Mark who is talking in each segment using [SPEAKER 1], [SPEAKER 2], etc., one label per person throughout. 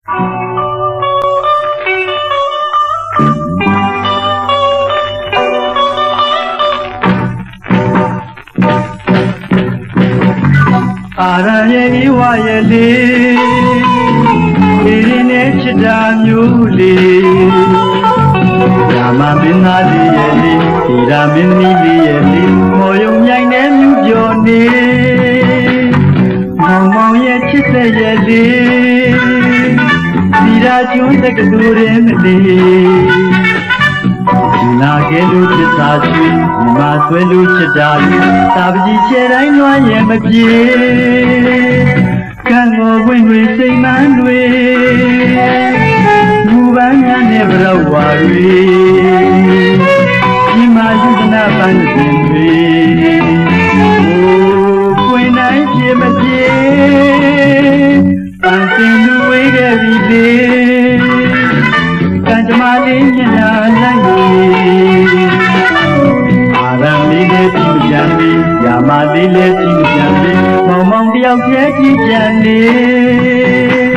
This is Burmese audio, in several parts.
[SPEAKER 1] အာရရဲ့ဝါရဲ့လေးဒီနေ့ချစ်တာမျိုးလေးရာမမင်းသားလေးရဲ့လေးဒီရာမင်းသမီးလေးရဲ့လေးမော်ယုံမြိုင်တဲ့မြူပြော်နေမောင်မောင်ရဲ့ချစ်တဲ့ရဲ့လေးဒီရာကျွန်းတက္ကသိုလ်ရဲ့မလေးနာကဲလို့ချစ်သာချွေမြမဆွဲလို့ချစ်တာသာပကြီးချဲတိုင်းလွှမ်းရဲ့မပြေကံကိုဝင်တွေစိတ်မှန်းတွေဘူပန်းများနဲ့ဘရောဝါတွေဒီမှာယုဒနာပန်းစင်တွေပွင့်တိုင်းပြေမပြေပန်းစင်လူဝေးခဲ့ပြီလေကံကြမ္မာလေးမျက်နှာလိုက်အာရံလေးလေးကြည့်ကြံလေးရာမလေးလေးကြည့်ကြံလေးမောင်မောင်တယောက်တည်းကြည့်ကြံလေး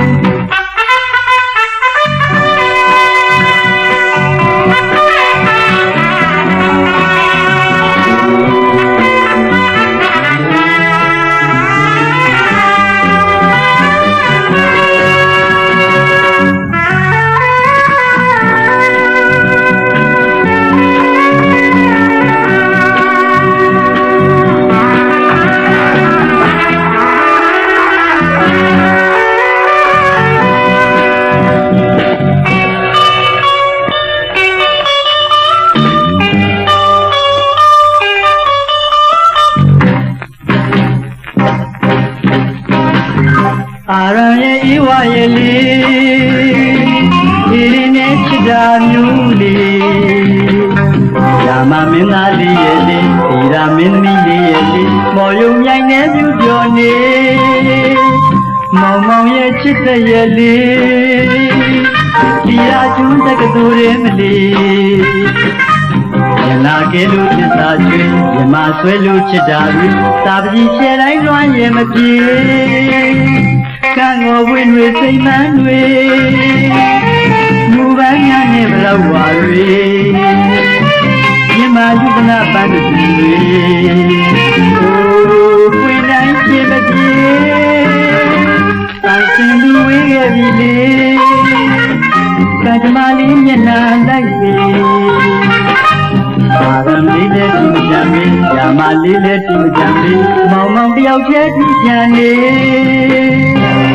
[SPEAKER 1] အာရရဲ့ဤဝရဲ့လေးဒီနေ့ချစ်တာမျိုးလေးရာမမင်းသားလေးရဲ့လေးဒီရာမင်းသမီးလေးရဲ့လေးမော်ယုံမြိုင်တဲ့မြူပြော်နေမောင်မောင်ရဲ့ချစ်တဲ့ရဲ့လေးဒီရာကျွန်းတက္ကသိုလ်ရဲ့မလေးရနာကဲလို့ချစ်သာချွေမြမဆွဲလို့ချစ်တာတွေသာပကြီးချဲတိုင်းလွှမ်းရဲ့မပြေကံကိုဝင်တွေစိတ်မှန်းတွေမူပန်းများနဲ့ဘလောက်ဝါတွေမြမယုဒနာပန်းတွေပွင့်တိုင်းပြေမပြေပန်းစင်လူဝေးခဲ့ပြီလေကံကြမ္မာလေးမျက်နှာလိုက်ပြီအာရံလေးလေးကြည့်ကြံလေးရာမလေးလေးကြည့်ကြံလေးမောင်မောင်တယောက်တည်းကြည့်ကြံလေး